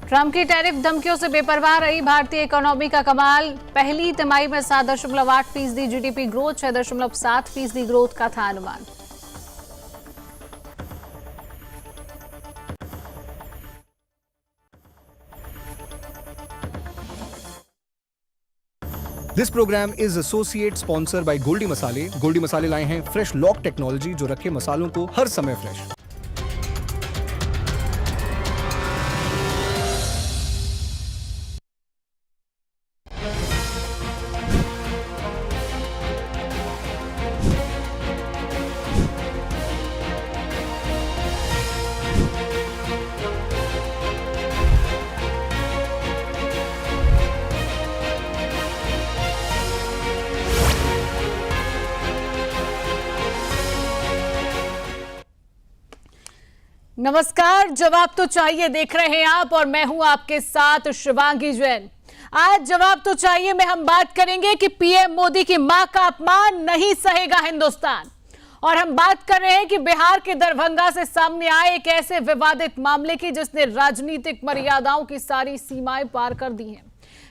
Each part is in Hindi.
ट्रंप की टैरिफ धमकियों से बेपरवाह रही भारतीय इकोनॉमी का कमाल। पहली तिमाही में 7.8% जीडीपी ग्रोथ, 6.7% ग्रोथ का था अनुमान। This program is associate sponsor by Goldy मसाले। गोल्डी मसाले लाए हैं फ्रेश लॉक टेक्नोलॉजी जो रखे मसालों को हर समय फ्रेश। नमस्कार, जवाब तो चाहिए देख रहे हैं आप और मैं हूं आपके साथ शिवांगी जैन। आज जवाब तो चाहिए में हम बात करेंगे कि पीएम मोदी की मां का अपमान नहीं सहेगा हिंदुस्तान। और हम बात कर रहे हैं कि बिहार के दरभंगा से सामने आए एक ऐसे विवादित मामले की जिसने राजनीतिक मर्यादाओं की सारी सीमाएं पार कर दी हैं।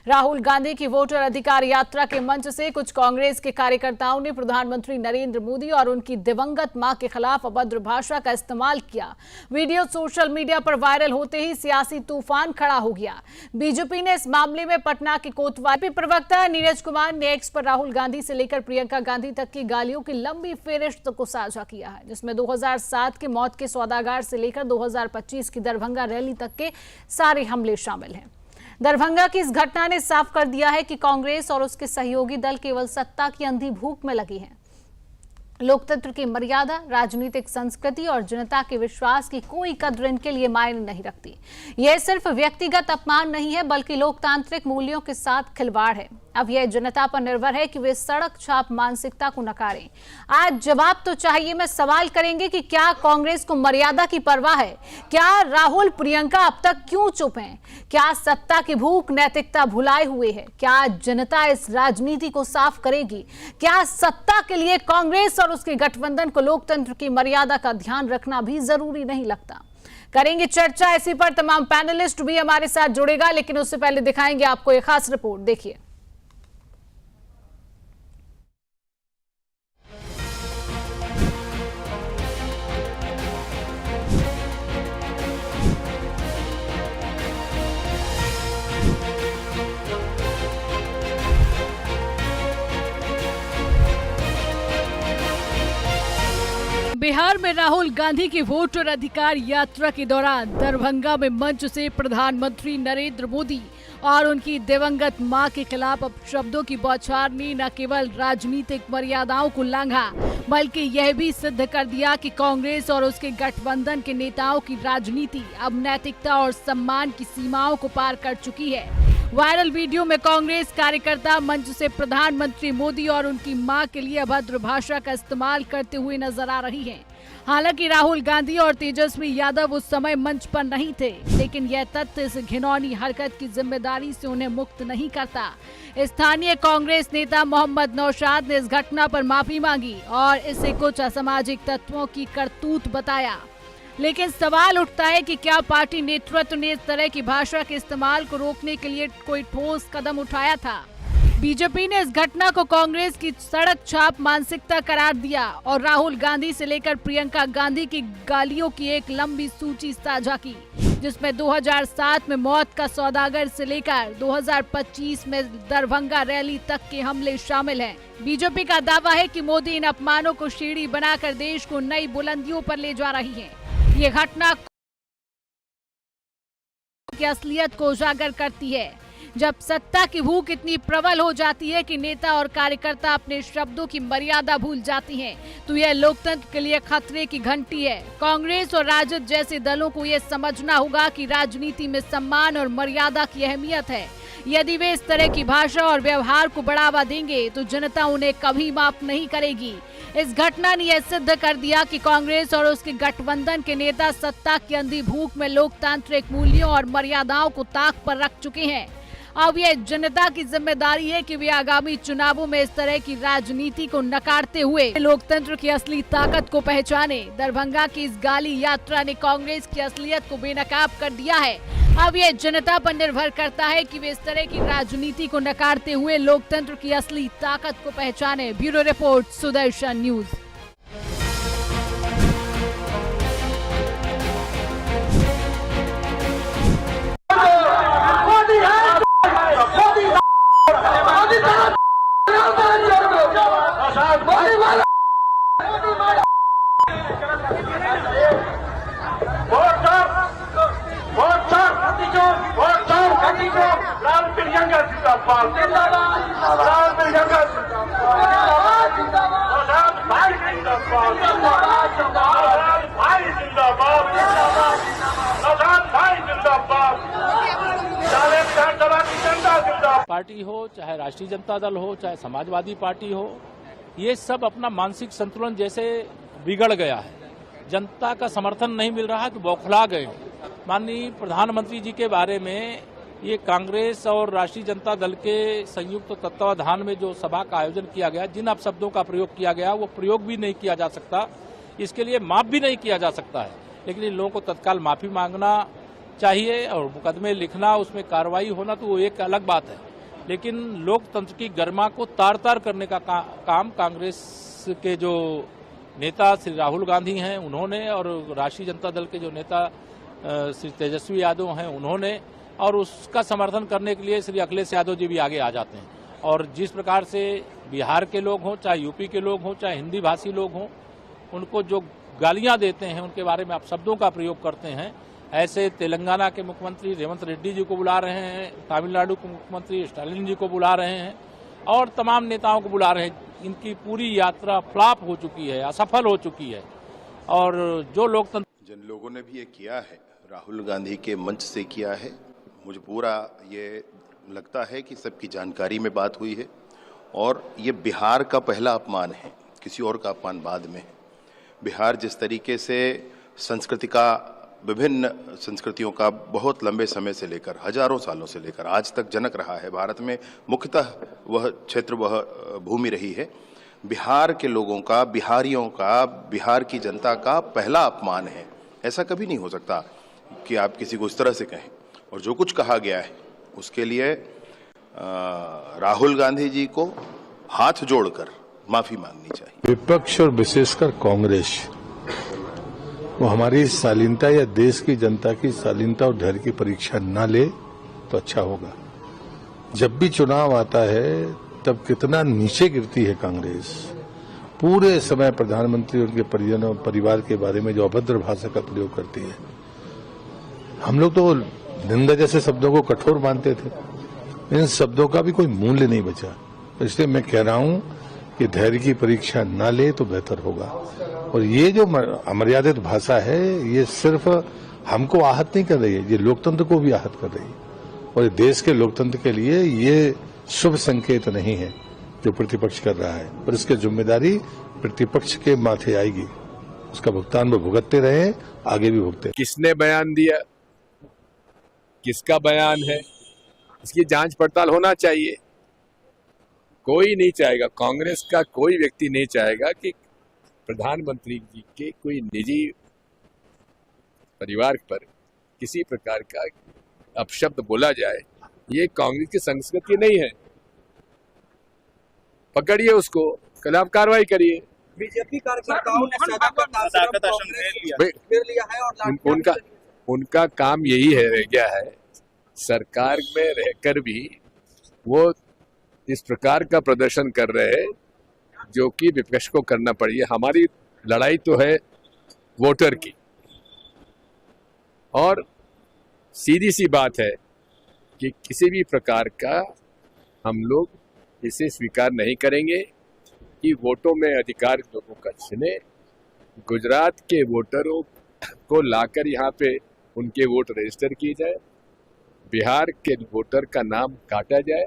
राहुल गांधी की वोटर अधिकार यात्रा के मंच से कुछ कांग्रेस के कार्यकर्ताओं ने प्रधानमंत्री नरेंद्र मोदी और उनकी दिवंगत मां के खिलाफ अभद्र भाषा का इस्तेमाल किया। वीडियो सोशल मीडिया पर वायरल होते ही सियासी तूफान खड़ा हो गया। बीजेपी ने इस मामले में पटना के कोतवाली प्रवक्ता नीरज कुमार ने एक्स पर राहुल गांधी से लेकर प्रियंका गांधी तक की गालियों की लंबी फेहरिस्त को साझा किया है, जिसमें 2007 के मौत के सौदागर से लेकर 2025 की दरभंगा रैली तक के सारे हमले शामिल हैं। दरभंगा की इस घटना ने साफ कर दिया है कि कांग्रेस और उसके सहयोगी दल केवल सत्ता की अंधी भूख में लगे हैं। लोकतंत्र की मर्यादा, राजनीतिक संस्कृति और जनता के विश्वास की कोई कद्र इनके लिए मायने नहीं रखती। यह सिर्फ व्यक्तिगत अपमान नहीं है बल्कि लोकतांत्रिक मूल्यों के साथ खिलवाड़ है। अब यह जनता पर निर्भर है कि वे सड़क छाप मानसिकता को नकारें। आज जवाब तो चाहिए में सवाल करेंगे कि क्या कांग्रेस को मर्यादा की परवाह है? क्या राहुल प्रियंका अब तक क्यों चुप हैं? क्या सत्ता की भूख नैतिकता भुलाए हुए है? क्या जनता इस राजनीति को साफ करेगी? क्या सत्ता के लिए कांग्रेस और उसके गठबंधन को लोकतंत्र की मर्यादा का ध्यान रखना भी जरूरी नहीं लगता? करेंगे चर्चा इसी पर। तमाम पैनलिस्ट भी हमारे साथ जुड़ेगा, लेकिन उससे पहले दिखाएंगे आपको एक खास रिपोर्ट। देखिए। बिहार में राहुल गांधी की वोटर अधिकार यात्रा के दौरान दरभंगा में मंच से प्रधानमंत्री नरेंद्र मोदी और उनकी दिवंगत मां के खिलाफ अपशब्दों की बौछार ने न केवल राजनीतिक मर्यादाओं को लांघा बल्कि यह भी सिद्ध कर दिया कि कांग्रेस और उसके गठबंधन के नेताओं की राजनीति अब नैतिकता और सम्मान की सीमाओं को पार कर चुकी है। वायरल वीडियो में कांग्रेस कार्यकर्ता मंच से प्रधानमंत्री मोदी और उनकी मां के लिए अभद्र भाषा का इस्तेमाल करते हुए नजर आ रही हैं। हालांकि राहुल गांधी और तेजस्वी यादव उस समय मंच पर नहीं थे, लेकिन यह तथ्य इस घिनौनी हरकत की जिम्मेदारी से उन्हें मुक्त नहीं करता। स्थानीय कांग्रेस नेता मोहम्मद नौशाद ने इस घटना पर माफी मांगी और इसे कुछ असामाजिक तत्वों की करतूत बताया। लेकिन सवाल उठता है कि क्या पार्टी नेतृत्व ने इस तरह की भाषा के इस्तेमाल को रोकने के लिए कोई ठोस कदम उठाया था? बीजेपी ने इस घटना को कांग्रेस की सड़क छाप मानसिकता करार दिया और राहुल गांधी से लेकर प्रियंका गांधी की गालियों की एक लंबी सूची साझा की, जिसमें 2007 में मौत का सौदागर से लेकर 2025 में दरभंगा रैली तक के हमले शामिल हैं। बीजेपी का दावा है कि मोदी इन अपमानों को सीढ़ी बनाकर देश को नई बुलंदियों पर ले जा रही है। ये घटना की असलियत को उजागर करती है। जब सत्ता की भूख इतनी प्रबल हो जाती है कि नेता और कार्यकर्ता अपने शब्दों की मर्यादा भूल जाती हैं, तो यह लोकतंत्र के लिए खतरे की घंटी है। कांग्रेस और राजद जैसे दलों को यह समझना होगा कि राजनीति में सम्मान और मर्यादा की अहमियत है। यदि वे इस तरह की भाषा और व्यवहार को बढ़ावा देंगे तो जनता उन्हें कभी माफ नहीं करेगी। इस घटना ने यह सिद्ध कर दिया कि कांग्रेस और उसके गठबंधन के नेता सत्ता की अंधी भूख में लोकतांत्रिक मूल्यों और मर्यादाओं को ताक पर रख चुके हैं। अब यह जनता की जिम्मेदारी है कि वे आगामी चुनावों में इस तरह की राजनीति को नकारते हुए लोकतंत्र की असली ताकत को पहचाने। दरभंगा की इस गाली यात्रा ने कांग्रेस की असलियत को बेनकाब कर दिया है। अब ये जनता पर निर्भर करता है कि वे इस तरह की राजनीति को नकारते हुए लोकतंत्र की असली ताकत को पहचाने। Bureau report, Sudarshan news. Party हो, चाहे राष्ट्रीय जनता दल हो, चाहे समाजवादी पार्टी हो, ये सब अपना मानसिक संतुलन जैसे बिगड़ गया है। जनता का समर्थन नहीं मिल रहा है तो बौखला गए। माननीय प्रधानमंत्री जी के बारे में ये कांग्रेस और राष्ट्रीय जनता दल के संयुक्त तत्वावधान में जो सभा का आयोजन किया गया, जिन अपशब्दों का प्रयोग किया गया वो प्रयोग भी नहीं किया जा सकता, इसके लिए माफ भी नहीं किया जा सकता है। लेकिन इन लोगों को तत्काल माफी मांगना चाहिए और मुकदमे लिखना, उसमें कार्रवाई होना तो वो एक अलग बात है। लेकिन लोकतंत्र की गरिमा को तार तार करने का काम कांग्रेस के जो नेता श्री राहुल गांधी हैं उन्होंने, और राष्ट्रीय जनता दल के जो नेता श्री तेजस्वी यादव हैं उन्होंने, और उसका समर्थन करने के लिए श्री अखिलेश यादव जी भी आगे आ जाते हैं। और जिस प्रकार से बिहार के लोग हों, चाहे यूपी के लोग हों, चाहे हिंदी भाषी लोग हों, उनको जो गालियां देते हैं, उनके बारे में अपशब्दों का प्रयोग करते हैं, ऐसे तेलंगाना के मुख्यमंत्री रेवंत रेड्डी जी को बुला रहे हैं, तमिलनाडु के मुख्यमंत्री स्टालिन जी को बुला रहे हैं और तमाम नेताओं को बुला रहे हैं। इनकी पूरी यात्रा फ्लॉप हो चुकी है, असफल हो चुकी है। और जो लोकतंत्र जिन लोगों ने भी ये किया है, राहुल गांधी के मंच से किया है, मुझे पूरा ये लगता है कि सबकी जानकारी में बात हुई है और ये बिहार का पहला अपमान है, किसी और का अपमान बाद में है। बिहार जिस तरीके से संस्कृति का, विभिन्न संस्कृतियों का बहुत लंबे समय से लेकर, हजारों सालों से लेकर आज तक जनक रहा है, भारत में मुख्यतः वह क्षेत्र, वह भूमि रही है। बिहार के लोगों का, बिहारियों का, बिहार की जनता का पहला अपमान है। ऐसा कभी नहीं हो सकता कि आप किसी को इस तरह से कहें। और जो कुछ कहा गया है उसके लिए राहुल गांधी जी को हाथ जोड़कर माफी मांगनी चाहिए। विपक्ष और विशेषकर कांग्रेस वो हमारी शालीनता या देश की जनता की शालीनता और धैर्य की परीक्षा न ले तो अच्छा होगा। जब भी चुनाव आता है तब कितना नीचे गिरती है कांग्रेस। पूरे समय प्रधानमंत्री और उनके परिजनों, परिवार के बारे में जो अभद्र भाषा का प्रयोग करती है। हम लोग तो निंदा जैसे शब्दों को कठोर मानते थे, इन शब्दों का भी कोई मूल्य नहीं बचा। इसलिए मैं कह रहा हूं कि धैर्य की परीक्षा न ले तो बेहतर होगा। और ये जो अमर्यादित भाषा है, ये सिर्फ हमको आहत नहीं कर रही है, ये लोकतंत्र को भी आहत कर रही है। और देश के लोकतंत्र के लिए ये शुभ संकेत नहीं है जो प्रतिपक्ष कर रहा है। और इसकी जिम्मेदारी प्रतिपक्ष के माथे आएगी, उसका भुगतान वो भुगतते रहे, आगे भी भुगते। किसने बयान दिया, किसका बयान है, इसकी जांच पड़ताल होना चाहिए। कोई नहीं चाहेगा, कांग्रेस का कोई व्यक्ति नहीं चाहेगा कि प्रधानमंत्री जी के कोई निजी परिवार पर किसी प्रकार का अपशब्द बोला जाए। ये कांग्रेस की संस्कृति नहीं है। पकड़िए उसको, खिलाफ कार्रवाई करिए। बीजेपी कार्यकर्ताओं ने लिया है और उनका काम यही है, रह गया है। सरकार में रहकर भी वो इस प्रकार का प्रदर्शन कर रहे हैं जो कि विपक्ष को करना पड़ी है। हमारी लड़ाई तो है वोटर की, और सीधी सी बात है कि किसी भी प्रकार का हम लोग इसे स्वीकार नहीं करेंगे कि वोटों में अधिकार लोगों का छिने। गुजरात के वोटरों को लाकर यहाँ पे उनके वोट रजिस्टर किए जाए, बिहार के वोटर का नाम काटा जाए,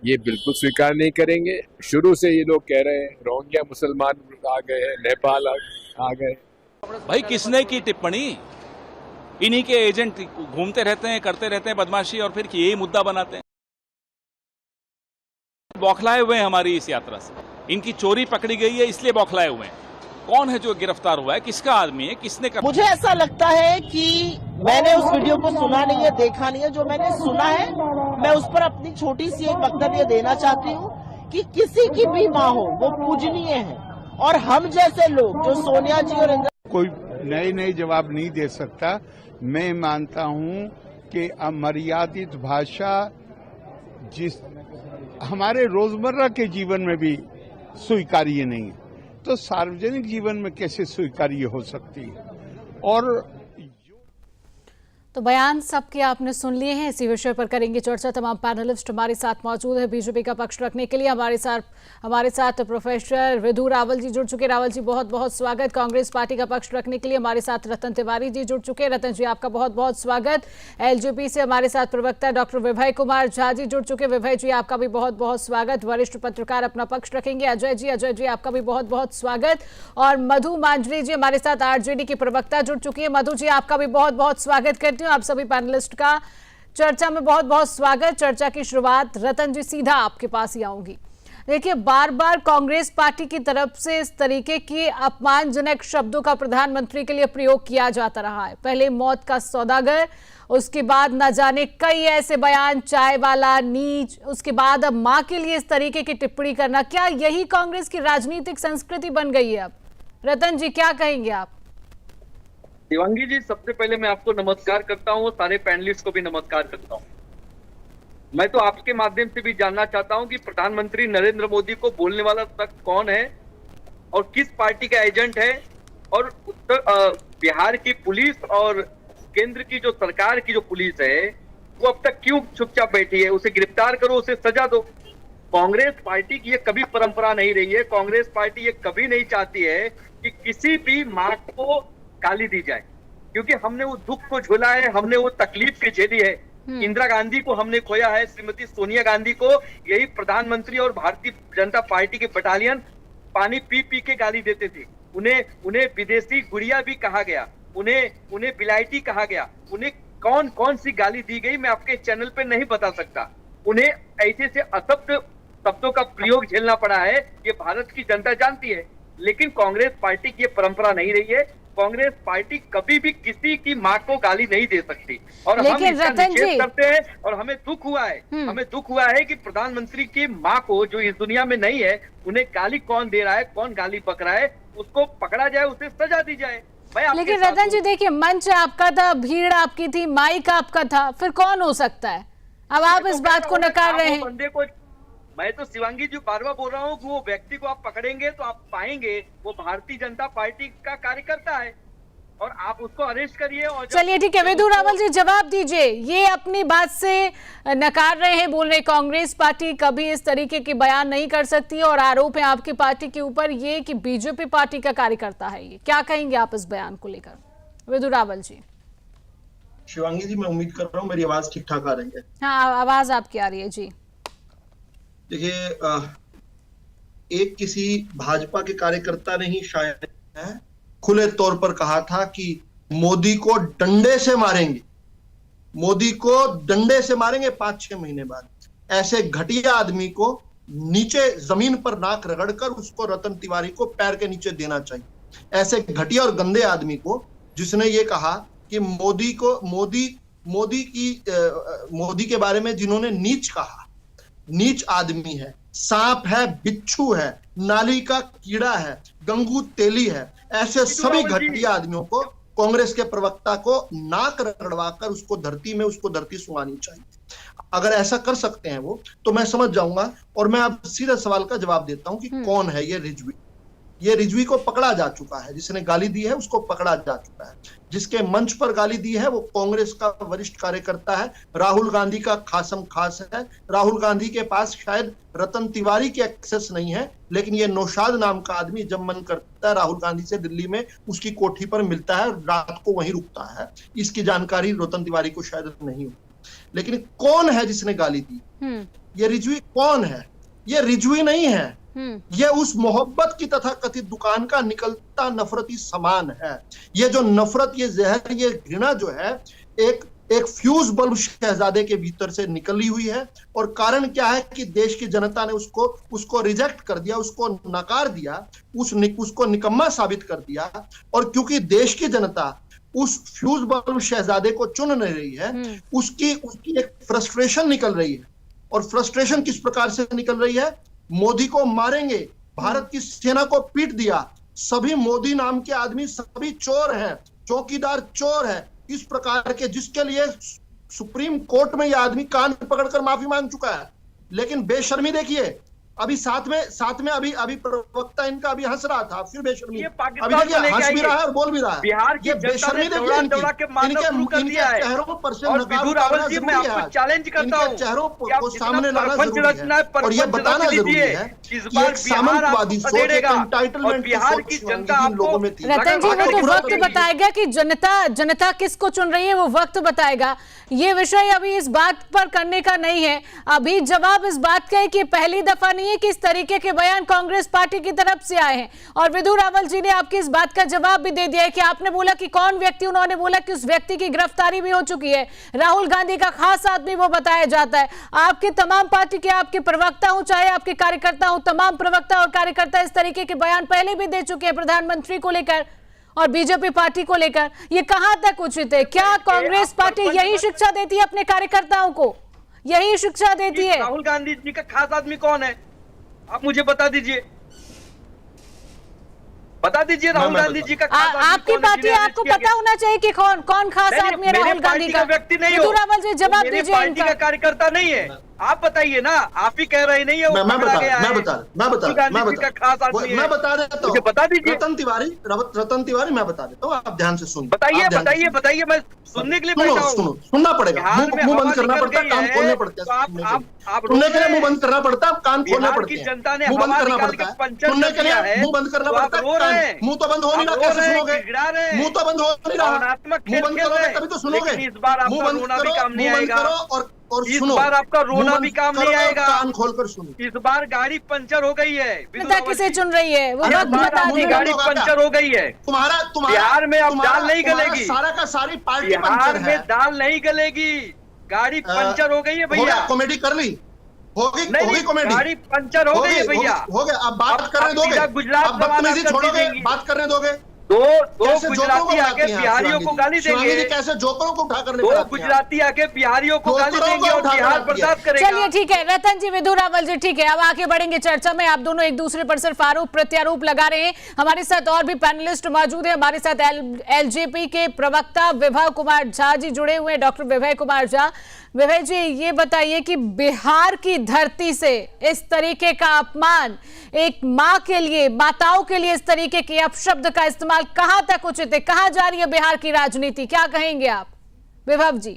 ये बिल्कुल स्वीकार नहीं करेंगे। शुरू से ये लोग कह रहे हैं रोहिंग्या मुसलमान आ गए हैं, नेपाल आ गए। भाई किसने की टिप्पणी? इन्हीं के एजेंट घूमते रहते हैं, करते रहते हैं बदमाशी और फिर यही मुद्दा बनाते हैं। बौखलाए हुए हैं हमारी इस यात्रा से। इनकी चोरी पकड़ी गई है इसलिए बौखलाए हुए हैं। कौन है जो गिरफ्तार हुआ है, किसका आदमी है, किसने कर... मुझे ऐसा लगता है कि मैंने उस वीडियो को सुना नहीं है, देखा नहीं है। जो मैंने सुना है, मैं उस पर अपनी छोटी सी एक वक्तव्य देना चाहती हूँ कि किसी की भी माँ हो, वो पूजनीय है, और हम जैसे लोग जो सोनिया जी और इंदिरा... कोई नए जवाब नहीं दे सकता। मैं मानता हूं कि अमर्यादित भाषा जिस हमारे रोजमर्रा के जीवन में भी स्वीकार्य नहीं है, तो सार्वजनिक जीवन में कैसे स्वीकार्य हो सकती है। और तो बयान सबके आपने सुन लिए हैं। इसी विषय पर करेंगे चर्चा। तमाम पैनलिस्ट हमारे साथ मौजूद है बीजेपी का पक्ष रखने के लिए। हमारे साथ प्रोफेसर विधु रावल जी जुड़ चुके। रावल जी बहुत बहुत स्वागत। कांग्रेस पार्टी का पक्ष रखने के लिए हमारे साथ रतन तिवारी जी जुड़ चुके। रतन जी आपका बहुत बहुत स्वागत। एलजेपी से हमारे साथ प्रवक्ता डॉक्टर विभय कुमार झा जी जुड़ चुके। विभय जी आपका भी बहुत बहुत स्वागत। वरिष्ठ पत्रकार अपना पक्ष रखेंगे अजय जी आपका भी बहुत बहुत स्वागत। और मधु मांजरी जी हमारे साथ आरजेडी की प्रवक्ता जुड़ चुकी है। मधु जी आपका भी बहुत बहुत स्वागत करती हूँ। आप सभी पैनलिस्ट का चर्चा में बहुत बहुत स्वागत। चर्चा की शुरुआत रतन जी सीधा आपके पास ही आऊंगी। देखिए, बार बार कांग्रेस पार्टी की तरफ से इस तरीके के अपमानजनक शब्दों का प्रधानमंत्री के लिए प्रयोग किया जाता रहा है। पहले मौत का सौदागर, उसके बाद न जाने कई ऐसे बयान, चाय वाला, नीच, उसके बाद अब मां के लिए इस तरीके की टिप्पणी करना। क्या यही कांग्रेस की राजनीतिक संस्कृति बन गई है अब? रतन जी क्या कहेंगे आप? शिवांगी जी, सबसे पहले मैं आपको नमस्कार करता हूँ, सारे पैनलिस्ट को भी नमस्कार करता हूँ। मैं तो आपके माध्यम से भी जानना चाहता हूँ कि प्रधानमंत्री नरेंद्र मोदी को बोलने वाला शख्स कौन है और किस पार्टी का एजेंट है, और बिहार की पुलिस और केंद्र की जो सरकार की जो पुलिस है वो अब तक क्यों चुपचाप बैठी है? उसे गिरफ्तार करो, उसे सजा दो। कांग्रेस पार्टी की ये कभी परंपरा नहीं रही है। कांग्रेस पार्टी ये कभी नहीं चाहती है कि किसी भी मां को गाली दी जाए, क्योंकि हमने वो दुख को झेला है, हमने वो तकलीफ की झेली है। इंदिरा गांधी को हमने खोया है, श्रीमती सोनिया गांधी को यही प्रधानमंत्री और भारतीय जनता पार्टी के बटालियन पानी पी पी के गाली देते थे। उन्हें विदेशी गुड़िया भी कहा गया, उन्हें बिलायती कहा गया। उन्हें कौन कौन सी गाली दी गई मैं आपके चैनल पे नहीं बता सकता। उन्हें ऐसे से असभ्य शब्दों का प्रयोग झेलना पड़ा है, ये भारत की जनता जानती है। लेकिन कांग्रेस पार्टी की ये परंपरा नहीं रही है। कांग्रेस पार्टी कभी भी किसी की मां को गाली नहीं दे सकती, और हम इसका निषेध करते हैं। और हमें दुख हुआ है कि प्रधानमंत्री की मां को, जो इस दुनिया में नहीं है, उन्हें गाली कौन दे रहा है, कौन गाली बक रहा है, उसको पकड़ा जाए, उसे सजा दी जाए। लेकिन रतन जी देखिए, मंच आपका था, भीड़ आपकी थी, माइक आपका था, फिर कौन हो सकता है? अब आप इस बात को नकार रहे हैं। बंदे को मैं तो शिवांगी जी बार बार बोल रहा हूँ कि वो व्यक्ति को आप पकड़ेंगे तो आप पाएंगे वो भारतीय जनता पार्टी का कार्यकर्ता है, और आप उसको अरेस्ट करिए। और चलिए ठीक है, विधु रावल जी जवाब दीजिए। ये अपनी बात से नकार रहे हैं, बोल रहे कांग्रेस पार्टी कभी इस तरीके के बयान नहीं कर सकती, और आरोप है आपकी पार्टी के ऊपर ये कि बीजेपी पार्टी का कार्यकर्ता है ये। क्या कहेंगे आप इस बयान को लेकर, विधु रावल जी? शिवांगी जी, मैं उम्मीद कर रहा हूँ मेरी आवाज ठीक ठाक आ रही है। हाँ, आवाज आपकी आ रही है जी। देखिए, एक किसी भाजपा के कार्यकर्ता ने ही शायद खुले तौर पर कहा था कि मोदी को डंडे से मारेंगे, मोदी को डंडे से मारेंगे 5-6 महीने बाद। ऐसे घटिया आदमी को नीचे जमीन पर नाक रगड़कर उसको रतन तिवारी को पैर के नीचे देना चाहिए। ऐसे घटिया और गंदे आदमी को, जिसने ये कहा कि मोदी के बारे में जिन्होंने नीच कहा, नीच आदमी है, सांप है, बिच्छू है, नाली का कीड़ा है, गंगू तेली है, ऐसे सभी घटिया आदमियों को कांग्रेस के प्रवक्ता को नाक रगड़वाकर उसको धरती सुनानी चाहिए। अगर ऐसा कर सकते हैं वो, तो मैं समझ जाऊंगा। और मैं अब सीधा सवाल का जवाब देता हूं कि कौन है ये रिजवी। ये रिजवी को पकड़ा जा चुका है, जिसने गाली दी है उसको पकड़ा जा चुका है। जिसके मंच पर गाली दी है वो कांग्रेस का वरिष्ठ कार्यकर्ता है, राहुल गांधी का खासम खास है। राहुल गांधी के पास शायद रतन तिवारी के एक्सेस नहीं है, लेकिन ये नौशाद नाम का आदमी जब मन करता है राहुल गांधी से दिल्ली में उसकी कोठी पर मिलता है, रात को वहीं रुकता है। इसकी जानकारी रतन तिवारी को शायद नहीं होती। लेकिन कौन है जिसने गाली दी? ये रिजवी कौन है? ये रिजवी नहीं है, ये उस मोहब्बत की तथाकथित दुकान का निकलता नफरती सामान है। ये जो नफरत, ये जहर, ये घृणा जो है, एक एक फ्यूज बल्ब शहजादे के भीतर से निकली हुई है। और कारण क्या है कि देश की जनता ने उसको रिजेक्ट कर दिया, उसको नकार दिया, उसको निकम्मा साबित कर दिया। और क्योंकि देश की जनता उस फ्यूज बल्ब शहजादे को चुन नहीं रही है, उसकी एक फ्रस्ट्रेशन निकल रही है। और फ्रस्ट्रेशन किस प्रकार से निकल रही है? मोदी को मारेंगे, भारत की सेना को पीट दिया, सभी मोदी नाम के आदमी सभी चोर हैं, चौकीदार चोर है, इस प्रकार के, जिसके लिए सुप्रीम कोर्ट में यह आदमी कान पकड़कर माफी मांग चुका है। लेकिन बेशर्मी देखिए, अभी साथ में अभी प्रवक्ता इनका अभी हंस रहा था, फिर बेशर्मी, अभी देखिए हंस भी रहा है और बोल भी रहा है। बिहार की बेशर्मी देखिए, चेहरों पर से चैलेंज करता हूं, चेहरों को सामने लाना जरूरी है और ये बताना जरूरी है कि एक सामंतवादी सोच, एक एंटाइटलमेंट बिहार की जनता लोगों में थी। रतन जी, वो तो वक्त बताएगा कि जनता किसको चुन रही है, वो वक्त बताएगा। ये विषय अभी इस बात पर करने का नहीं है। अभी जवाब इस बात का है कि पहली दफा नहीं है कि इस तरीके के बयान कांग्रेस पार्टी की तरफ से आए हैं। और विधु रावल जी ने आपकी इस बात का जवाब भी दे दिया है कि आपने बोला कि कौन व्यक्ति, उन्होंने बोला कि उस व्यक्ति की गिरफ्तारी भी हो चुकी है, राहुल गांधी का खास आदमी वो बताया जाता है। आपके तमाम पार्टी के, आपके प्रवक्ता हो चाहे आपके कार्यकर्ता हो, तमाम प्रवक्ता और कार्यकर्ता इस तरीके के बयान पहले भी दे चुके हैं प्रधानमंत्री को लेकर और बीजेपी पार्टी को लेकर। ये कहां तक उचित है? क्या कांग्रेस पार्टी यही शिक्षा देती है अपने कार्यकर्ताओं को? यही शिक्षा देती है? राहुल गांधी जी का खास आदमी कौन है, आप मुझे बता दीजिए, राहुल गांधी जी का खास आदमी आपकी पार्टी, आपको पता होना चाहिए कि कौन खास आदमी है राहुल गांधी का। व्यक्ति नहीं हो, रावल जी जवाब दीजिए। पार्टी का कार्यकर्ता नहीं है, आप बताइए ना, आप ही कह रहे नहीं है। मैं बता देता हूँ, बता दीजिए। रतन तिवारी मैं बता देता हूँ, आप ध्यान से सुनिए। बताइए, मैं सुनने के लिए बैठा हूँ। सुनना पड़ेगा, मुंह बंद करना पड़ता है, कान खोलने पड़ते हैं। सुनने के लिए मुंह बंद करना पड़ता है, कान खोलने पड़ते हैं। जनता ने मुंह बंद करना पड़ता है, सुनने के लिए मुंह बंद करना पड़ता है। मुंह तो बंद हो नहीं रहा, कैसे सुनोगे? मुंह तो बंद हो नहीं रहा, मुंह बंद करोगे तभी तो सुनोगे। इस बार मुंह आपका बंद रोना भी काम नहीं करो आएगा और इस सुनो। बार आपका रोना भी काम नहीं आएगा, कान खोलकर सुनो। इस बार गाड़ी पंचर हो गई है। जनता किसे चुन रही है वो वक्त बता देगा। गाड़ी पंचर हो गई है तुम्हारा बिहार में, अब दाल नहीं गलेगी। सारा का सारी पार्टी बिहार में दाल नहीं गलेगी, गाड़ी पंचर हो गई है भैया। कॉमेडी कर ली, होगी कॉमेडी, गाड़ी पंचर हो गई है भैया। हो गया, अब बात करने दोगे? गुजरात बदतमीजी छोड़ोगे, बात करने दोगे? दो गुजराती आके बिहारियों को गाली देंगे, कैसे जोकरों को उठाकर दो गुजराती आके बिहारियों को गाली देंगे और बिहार बर्बाद करेगा। चलिए ठीक है रतन जी, विधु रावल जी, ठीक है, अब आगे बढ़ेंगे चर्चा में। आप दोनों एक दूसरे पर सिर्फ आरोप प्रत्यारोप लगा रहे हैं। हमारे साथ और भी पैनलिस्ट मौजूद हैं। हमारे साथ एलजेपी के प्रवक्ता विभव कुमार झा जी जुड़े हुए हैं, डॉक्टर विभव कुमार झा। विभव जी, ये बताइए कि बिहार की धरती से इस तरीके का अपमान, एक मां के लिए, माताओं के लिए इस तरीके के अपशब्द का इस्तेमाल कहां तक उचित है? कहां जा रही है बिहार की राजनीति? क्या कहेंगे आप विभव जी?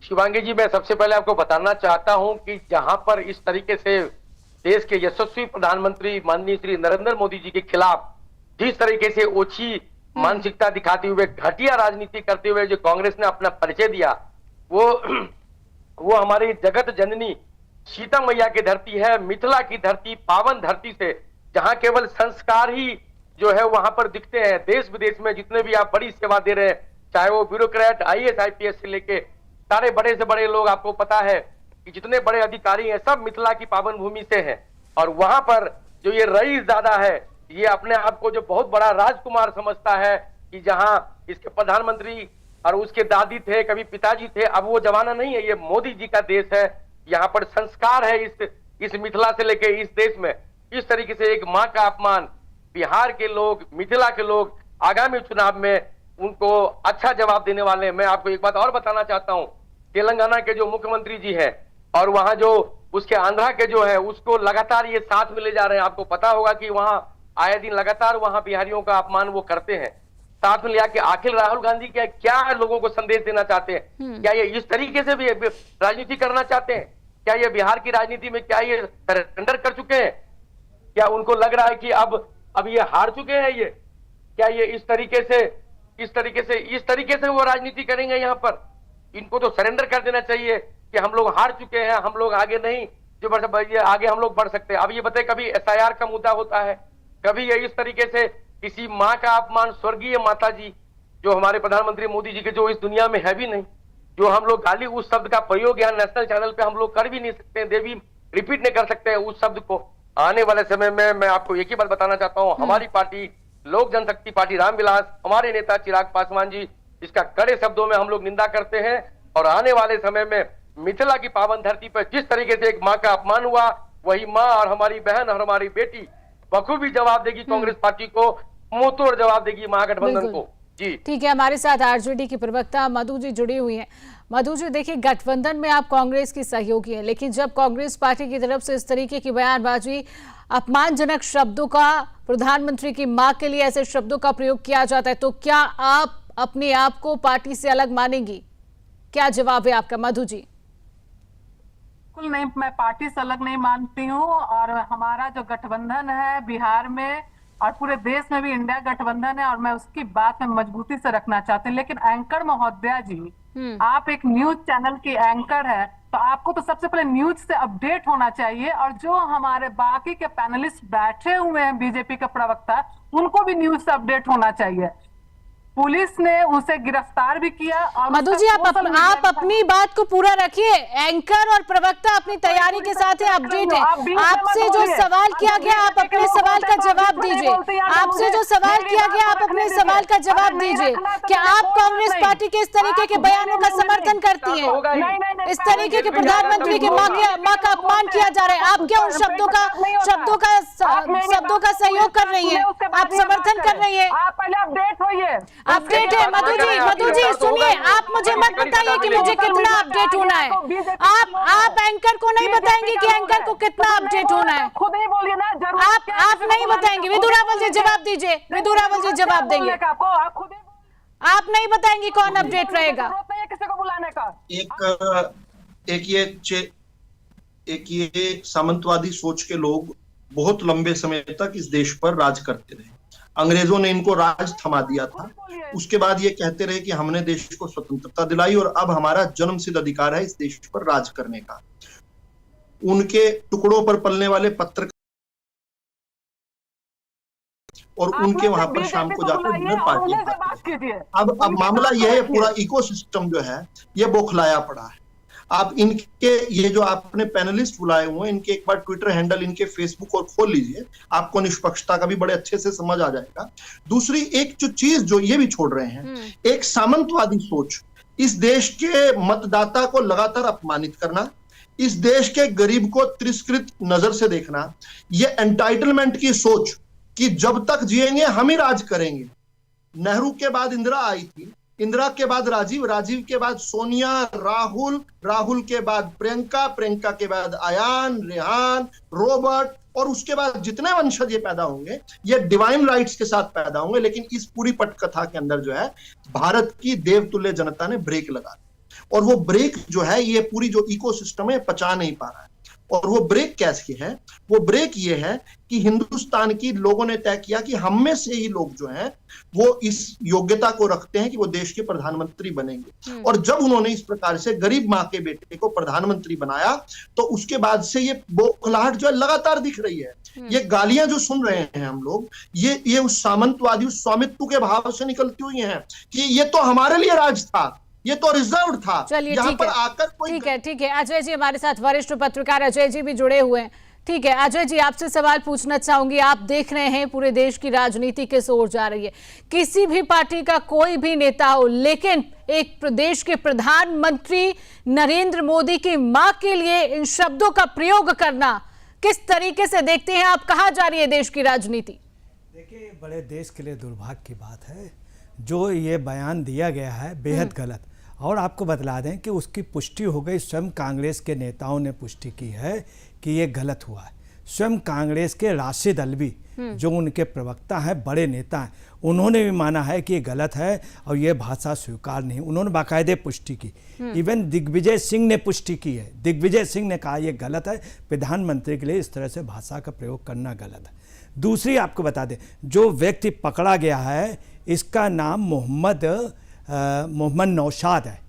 शिवांगी जी, मैं सबसे पहले आपको बताना चाहता हूं कि जहां पर इस तरीके से देश के यशस्वी प्रधानमंत्री माननीय श्री नरेंद्र मोदी जी के खिलाफ जिस तरीके से ओछी मानसिकता दिखाते हुए, घटिया राजनीति करते हुए जो कांग्रेस ने अपना परिचय दिया, वो हमारी जगत जननी सीता मैया की धरती है, मिथिला की धरती, पावन धरती से, जहां केवल संस्कार ही जो है वहां पर दिखते हैं। देश विदेश में जितने भी आप बड़ी सेवा दे रहे हैं, चाहे वो ब्यूरोक्रेट, IAS IPS से लेके सारे बड़े से बड़े लोग, आपको पता है कि जितने बड़े अधिकारी हैं सब मिथिला की पावन भूमि से हैं। और वहां पर जो ये रईस दादा है, ये अपने आप को जो बहुत बड़ा राजकुमार समझता है कि जहां इसके प्रधानमंत्री और उसके दादी थे, कभी पिताजी थे, अब वो जमाना नहीं है। ये मोदी जी का देश है, यहाँ पर संस्कार है इस मिथिला से लेके इस देश में। इस तरीके से एक माँ का अपमान, बिहार के लोग, मिथिला के लोग आगामी चुनाव में उनको अच्छा जवाब देने वाले हैं। मैं आपको एक बात और बताना चाहता हूं, तेलंगाना के जो मुख्यमंत्री जी हैं और वहां जो उसके आंध्रा के जो है, उसको लगातार ये साथ में ले जा रहे हैं। आपको पता होगा कि वहां आए दिन लगातार वहां बिहारियों का अपमान वो करते हैं, साथ में लिया कि आखिर राहुल गांधी क्या लोगों को संदेश देना चाहते हैं? क्या ये इस तरीके से भी राजनीति करना चाहते हैं? क्या ये बिहार की राजनीति में क्या ये सरेंडर कर चुके हैं? क्या उनको लग रहा है कि अब ये हार चुके हैं? ये क्या ये इस तरीके से वो राजनीति करेंगे? यहाँ पर इनको तो सरेंडर कर देना चाहिए कि हम लोग हार चुके हैं, हम लोग आगे नहीं आगे हम लोग बढ़ सकते हैं। अब ये बताए, कभी SIR का मुद्दा होता है, कभी ये इस तरीके से किसी माँ का अपमान, स्वर्गीय माता जी जो हमारे प्रधानमंत्री मोदी जी के जो इस दुनिया में है भी नहीं, जो हम लोग गाली उस शब्द का प्रयोग यहाँ नेशनल चैनल पे हम लोग कर भी नहीं सकते, देवी रिपीट नहीं कर सकते हैं उस शब्द को। आने वाले समय में मैं आपको एक ही बात बताना चाहता हूँ, हमारी पार्टी लोक जनशक्ति पार्टी रामविलास, हमारे नेता चिराग पासवान जी, इसका कड़े शब्दों में हम लोग निंदा करते हैं। और आने वाले समय में मिथिला की पावन धरती पर जिस तरीके से एक माँ का अपमान हुआ, वही माँ और हमारी बहन और हमारी बेटी बखूबी जवाब देगी कांग्रेस पार्टी को, मुंह तोड़ जवाब देगी महागठबंधन को। जी ठीक है, हमारे साथ आरजेडी की प्रवक्ता मधु जी जुड़ी हुई हैं। मधु जी, देखिए गठबंधन में आप कांग्रेस की सहयोगी हैं, लेकिन जब कांग्रेस पार्टी की तरफ से इस तरीके की बयानबाजी, अपमानजनक शब्दों का, प्रधानमंत्री की मां के लिए ऐसे शब्दों का प्रयोग किया जाता है, तो क्या आप अपने आप को पार्टी से अलग मानेंगी? क्या जवाब है आपका मधु जी? बिल्कुल नहीं, मैं पार्टी से अलग नहीं मानती हूँ। और हमारा जो गठबंधन है बिहार में और पूरे देश में भी इंडिया गठबंधन है, और मैं उसकी बात में मजबूती से रखना चाहती हूँ। लेकिन एंकर महोदया जी, आप एक न्यूज चैनल की एंकर है, तो आपको तो सबसे पहले न्यूज से अपडेट होना चाहिए, और जो हमारे बाकी के पैनलिस्ट बैठे हुए हैं बीजेपी के प्रवक्ता, उनको भी न्यूज से अपडेट होना चाहिए। पुलिस ने उसे गिरफ्तार भी किया। और मधु जी, आप अपनी बात को पूरा रखिए। एंकर और प्रवक्ता अपनी तैयारी के साथ अपडेट है। आपसे जो सवाल किया गया, आप अपने सवाल का जवाब दीजिए। आपसे जो सवाल किया गया, आप अपने सवाल का जवाब दीजिए। क्या आप कांग्रेस पार्टी के इस तरीके के बयानों का समर्थन करती हैं? इस तरीके के प्रधानमंत्री की मां का अपमान किया जा रहा है, आप क्या उन शब्दों का सहयोग कर रही है? आप समर्थन कर रही है? आप पहले अपडेट होइए। अपडेट है मधु जी सुनिए, आप मुझे मत बताइए कि मुझे कितना अपडेट होना है। आप एंकर को नहीं बताएंगे कि एंकर को कितना अपडेट होना है? खुद ही बोलिए ना। आप नहीं बताएंगे। विधु रावल जी जवाब दीजिए। विधु रावल जी जवाब देंगे। आप नहीं बताएंगे कौन अपडेट रहेगा? किसी को बुलाने का। एक ये सामंतवादी सोच के लोग बहुत लंबे समय तक इस देश पर राज करते रहे। अंग्रेजों ने इनको राज थमा दिया था, उसके बाद ये कहते रहे कि हमने देश को स्वतंत्रता दिलाई और अब हमारा जन्मसिद्ध अधिकार है इस देश पर राज करने का। उनके टुकड़ों पर पलने वाले पत्रकार और उनके वहां पर शाम को जाकर डिनर पार्टी करते हैं। अब मामला यह है, पूरा इकोसिस्टम जो है ये बौखलाया पड़ा है। आप इनके ये जो आपने पैनलिस्ट बुलाए हुए हैं, इनके एक बार ट्विटर हैंडल, इनके फेसबुक और खोल लीजिए, आपको निष्पक्षता का भी बड़े अच्छे से समझ आ जाएगा। दूसरी एक जो चीज जो ये भी छोड़ रहे हैं, एक सामंतवादी सोच, इस देश के मतदाता को लगातार अपमानित करना, इस देश के गरीब को तिरस्कृत नजर से देखना, ये एंटाइटलमेंट की सोच कि जब तक जिएंगे हम ही राज करेंगे। नेहरू के बाद इंदिरा आई थी, इंदिरा के बाद राजीव, राजीव के बाद सोनिया, राहुल, राहुल के बाद प्रियंका, प्रियंका के बाद अयान, रेहान, रॉबर्ट, और उसके बाद जितने वंशज ये पैदा होंगे ये डिवाइन राइट्स के साथ पैदा होंगे। लेकिन इस पूरी पटकथा के अंदर जो है भारत की देवतुल्य जनता ने ब्रेक लगा दी, और वो ब्रेक जो है ये पूरी जो इकोसिस्टम है पचा नहीं पा रहा है। और वो ब्रेक कैसी है? वो ब्रेक ये है कि हिंदुस्तान की लोगों ने तय किया कि हम में से ही लोग जो हैं वो इस योग्यता को रखते हैं कि वो देश के प्रधानमंत्री बनेंगे। और जब उन्होंने इस प्रकार से गरीब माँ के बेटे को प्रधानमंत्री बनाया, तो उसके बाद से ये बौखलाहट जो है लगातार दिख रही है। ये गालियां जो सुन रहे हैं हम लोग, ये उस सामंतवादी, उस स्वामित्व के भाव से निकलती हुई हैं कि ये तो हमारे लिए राज था, ये तो रिजर्व था। चलिए यहाँ पर आकर कोई ठीक है अजय जी हमारे साथ वरिष्ठ पत्रकार अजय जी भी जुड़े हुए हैं। ठीक है अजय जी, आपसे सवाल पूछना चाहूंगी। आप देख रहे हैं पूरे देश की राजनीति किस ओर जा रही है। किसी भी पार्टी का कोई भी नेता हो, लेकिन एक प्रदेश के प्रधानमंत्री नरेंद्र मोदी की मां के लिए इन शब्दों का प्रयोग करना किस तरीके से देखते हैं आप? कहाँ जा रही है देश की राजनीति? देखिए, बड़े देश के लिए दुर्भाग्य की बात है जो ये बयान दिया गया है, बेहद गलत। और आपको बतला दें कि उसकी पुष्टि हो गई, स्वयं कांग्रेस के नेताओं ने पुष्टि की है कि ये गलत हुआ है। स्वयं कांग्रेस के राशिद अल्वी जो उनके प्रवक्ता हैं, बड़े नेता हैं, उन्होंने भी माना है कि ये गलत है और ये भाषा स्वीकार नहीं। उन्होंने बाकायदे पुष्टि की। इवन दिग्विजय सिंह ने पुष्टि की है। दिग्विजय सिंह ने कहा ये गलत है, प्रधानमंत्री के लिए इस तरह से भाषा का प्रयोग करना गलत है। दूसरी आपको बता दें, जो व्यक्ति पकड़ा गया है इसका नाम मोहम्मद नौशाद है।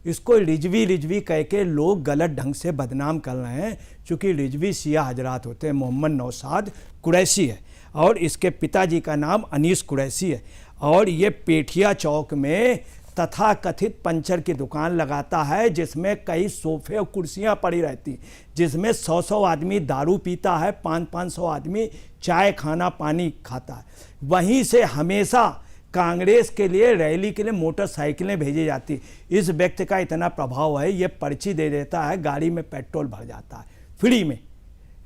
इसको रिजवी कह के लोग गलत ढंग से बदनाम कर रहे हैं, चूँकि रिजवी शिया हजरात होते हैं। मोहम्मद नौशाद कुरैशी है और इसके पिताजी का नाम अनीस कुरैशी है। और ये पेठिया चौक में तथाकथित पंचर की दुकान लगाता है, जिसमें कई सोफे और कुर्सियां पड़ी रहती, जिसमें 100 आदमी दारू पीता है, 500 आदमी चाय खाना पानी खाता है। वहीं से हमेशा कांग्रेस के लिए रैली के लिए मोटरसाइकिलें भेजी जाती। इस व्यक्ति का इतना प्रभाव है, ये पर्ची दे देता है, गाड़ी में पेट्रोल भर जाता है फ्री में,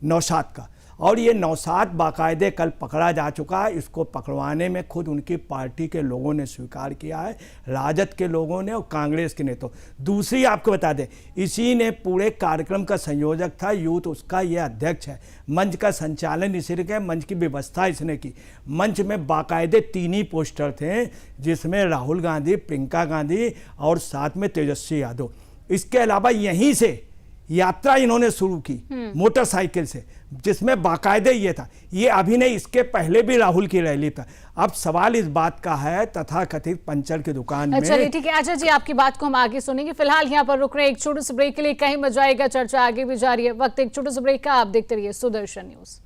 नौशाद का। और ये नौशाद बाकायदे कल पकड़ा जा चुका है। इसको पकड़वाने में खुद उनकी पार्टी के लोगों ने स्वीकार किया है, राजद के लोगों ने और कांग्रेस के नेताओं। दूसरी आपको बता दें, इसी ने पूरे कार्यक्रम का संयोजक था, यूथ उसका ये अध्यक्ष है। मंच का संचालन इसी ने किया, मंच की व्यवस्था इसने की। मंच में बाकायदे 3 ही पोस्टर थे, जिसमें राहुल गांधी, प्रियंका गांधी और साथ में तेजस्वी यादव। इसके अलावा यहीं से यात्रा इन्होंने शुरू की मोटरसाइकिल से, जिसमें बाकायदे ये था। ये अभी नहीं, इसके पहले भी राहुल की रैली था। अब सवाल इस बात का है तथाकथित पंचर की दुकान में। चलिए ठीक है आचार्य जी, आपकी बात को हम आगे सुनेंगे। फिलहाल यहाँ पर रुक रहे हैं एक छोटे से ब्रेक के लिए, कहीं मजा आएगा, चर्चा आगे भी जारी है। वक्त एक छोटे से ब्रेक का, आप देखते रहिए सुदर्शन न्यूज।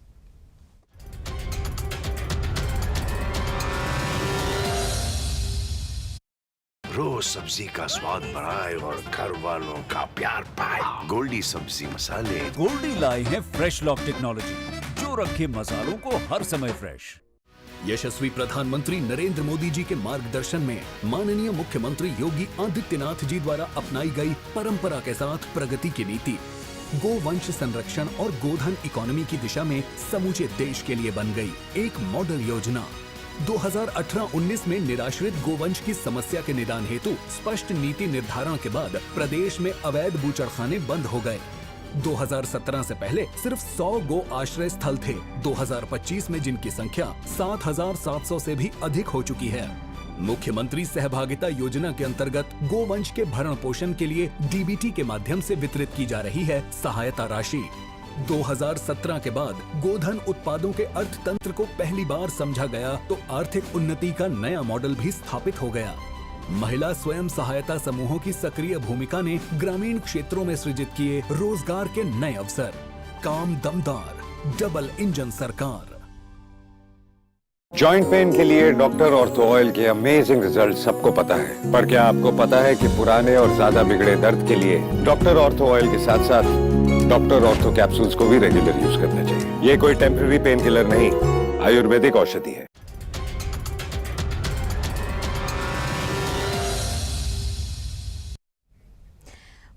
रोज सब्जी का स्वाद बढ़ाए और घर वालों का प्यार पाए, गोल्डी सब्जी मसाले। गोल्डी लाए हैं फ्रेश लॉक टेक्नोलॉजी, जो रखे मसालों को हर समय फ्रेश। यशस्वी प्रधानमंत्री नरेंद्र मोदी जी के मार्गदर्शन में माननीय मुख्यमंत्री योगी आदित्यनाथ जी द्वारा अपनाई गई परंपरा के साथ प्रगति की नीति गोवंश संरक्षण और गोधन इकोनॉमी की दिशा में समूचे देश के लिए बन गई एक मॉडल योजना। 2018-19 में निराश्रित गोवंश की समस्या के निदान हेतु स्पष्ट नीति निर्धारण के बाद प्रदेश में अवैध बूचड़खाने बंद हो गए। 2017 से पहले सिर्फ 100 गो आश्रय स्थल थे, 2025 में जिनकी संख्या 7,700 से भी अधिक हो चुकी है। मुख्यमंत्री सहभागिता योजना के अंतर्गत गोवंश के भरण पोषण के लिए डीबीटी के माध्यम से वितरित की जा रही है सहायता राशि। 2017 के बाद गोधन उत्पादों के अर्थतंत्र को पहली बार समझा गया तो आर्थिक उन्नति का नया मॉडल भी स्थापित हो गया। महिला स्वयं सहायता समूहों की सक्रिय भूमिका ने ग्रामीण क्षेत्रों में सृजित किए रोजगार के नए अवसर। काम दमदार, डबल इंजन सरकार। जॉइंट पेन के लिए डॉक्टर ऑर्थो ऑयल के अमेजिंग रिजल्ट सबको पता है, पर क्या आपको पता है कि पुराने और ज्यादा बिगड़े दर्द के लिए डॉक्टर ऑर्थो ऑयल के साथ साथ डॉक्टर ऑर्थो कैप्सूल्स को भी रेगुलर यूज करना चाहिए। ये कोई टेम्पररी पेन किलर नहीं, आयुर्वेदिक औषधि है।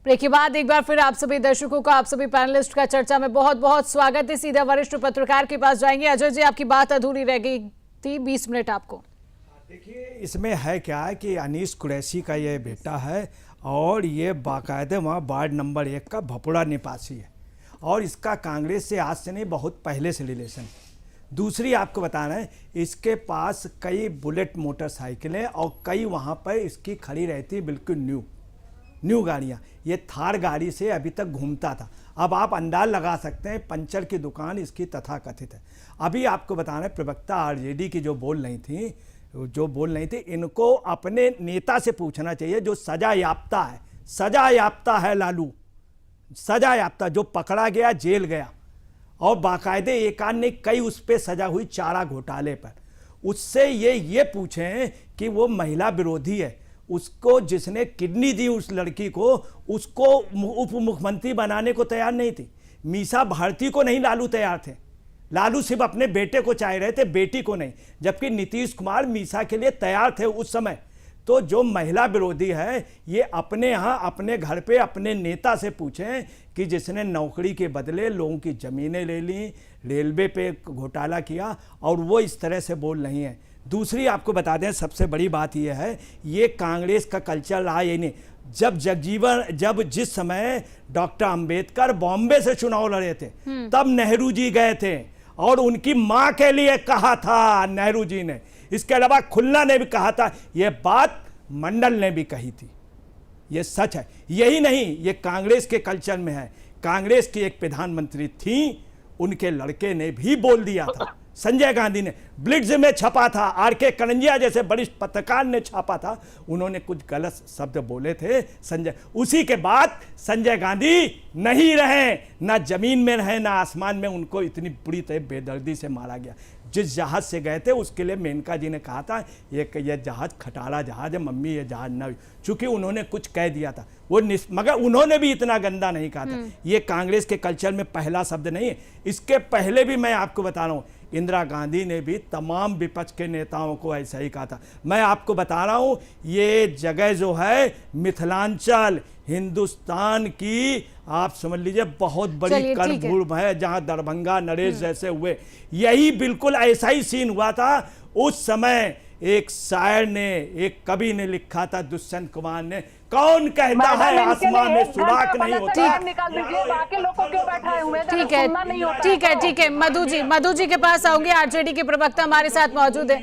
ब्रेक के बाद एक बार फिर आप सभी दर्शकों का, आप सभी पैनलिस्ट का चर्चा में बहुत बहुत स्वागत है। सीधा वरिष्ठ पत्रकार के पास जाएंगे। अजय जी, आपकी बात अधूरी रह गई थी, 20 मिनट आपको। देखिए, इसमें है क्या है कि अनीस कुरैशी का ये बेटा है और ये बाकायदे वहाँ वार्ड नंबर 1 का भपुड़ा निवासी है और इसका कांग्रेस से आज से नहीं, बहुत पहले से रिलेशन है। दूसरी आपको बता रहे हैं, इसके पास कई बुलेट मोटरसाइकिलें और कई वहाँ पर इसकी खड़ी रहती बिल्कुल न्यू गाड़ियाँ। ये थार गाड़ी से अभी तक घूमता था। अब आप अंदाज लगा सकते हैं, पंचर की दुकान इसकी तथाकथित है। अभी आपको बता रहे हैं, प्रवक्ता आरजेडी की जो बोल रही थी, इनको अपने नेता से पूछना चाहिए जो सजा याफ्ता है लालू, सजा याफ्ता, जो पकड़ा गया, जेल गया और बाकायदे एक आध नहीं कई उस पर सजा हुई चारा घोटाले पर। उससे ये पूछें कि वो महिला विरोधी है, उसको जिसने किडनी दी उस लड़की को, उसको उप मुख्यमंत्री बनाने को तैयार नहीं थी। मीसा भारती को नहीं लालू तैयार थे, लालू सिर्फ अपने बेटे को चाह रहे थे, बेटी को नहीं, जबकि नीतीश कुमार मीसा के लिए तैयार थे उस समय। तो जो महिला विरोधी है, ये अपने यहाँ अपने घर पे अपने नेता से पूछें कि जिसने नौकरी के बदले लोगों की ज़मीनें ले ली, रेलवे पे घोटाला किया, और वो इस तरह से बोल रही हैं। दूसरी आपको बता दें, सबसे बड़ी बात यह है, ये कांग्रेस का कल्चर रहा ये नहीं। जब जिस समय डॉक्टर अंबेडकर बॉम्बे से चुनाव लड़े थे, तब नेहरू जी गए थे और उनकी मां के लिए कहा था नेहरू जी ने। इसके अलावा खुल्ला ने भी कहा था, यह बात मंडल ने भी कही थी। यह सच है, यही नहीं, ये कांग्रेस के कल्चर में है। कांग्रेस की एक प्रधानमंत्री थी, उनके लड़के ने भी बोल दिया था, संजय गांधी ने ब्लिट्ज में छपा था, आर.के. करंजिया जैसे वरिष्ठ पत्रकार ने छापा था, उन्होंने कुछ गलत शब्द बोले थे संजय। उसी के बाद संजय गांधी नहीं रहे, ना जमीन में रहे ना आसमान में, उनको इतनी बुरी तरह बेदर्दी से मारा गया। जिस जहाज से गए थे उसके लिए मेनका जी ने कहा था ये जहाज खटारा जहाज है, मम्मी ये जहाज ना, चूंकि उन्होंने कुछ कह दिया था वो मगर उन्होंने भी इतना गंदा नहीं कहा था। ये कांग्रेस के कल्चर में पहला शब्द नहीं है। इसके पहले भी मैं आपको बता रहा हूँ, इंदिरा गांधी ने भी तमाम विपक्ष के नेताओं को ऐसा ही कहा था। मैं आपको बता रहा हूँ, ये जगह जो है मिथिलांचल हिंदुस्तान की, आप समझ लीजिए बहुत बड़ी कर्मभूमि है, जहां दरभंगा नरेश जैसे हुए, यही बिल्कुल ऐसा ही सीन हुआ था। उस समय एक शायर ने, एक कवि ने लिखा था, दुष्यंत कुमार ने, कौन कहता है आसमान में सुराख नहीं होता। ठीक है मधु जी के पास आऊंगे, आरजेडी के प्रवक्ता हमारे साथ मौजूद है।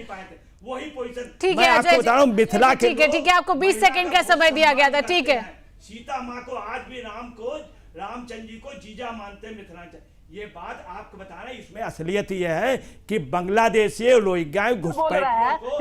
वही पोजीशन ठीक है आपको बता रहा हूं, मिथिला के ठीक है आपको 20 सेकंड का समय दिया गया था। ठीक है, सीता माँ को आज भी रामचंद्र जी को जीजा मानते हैं मिथिलांचल। ये बात आपको बता रहे हैं, इसमें असलियत ये है कि बांग्लादेशी रोहिंग्या घुसपैठ,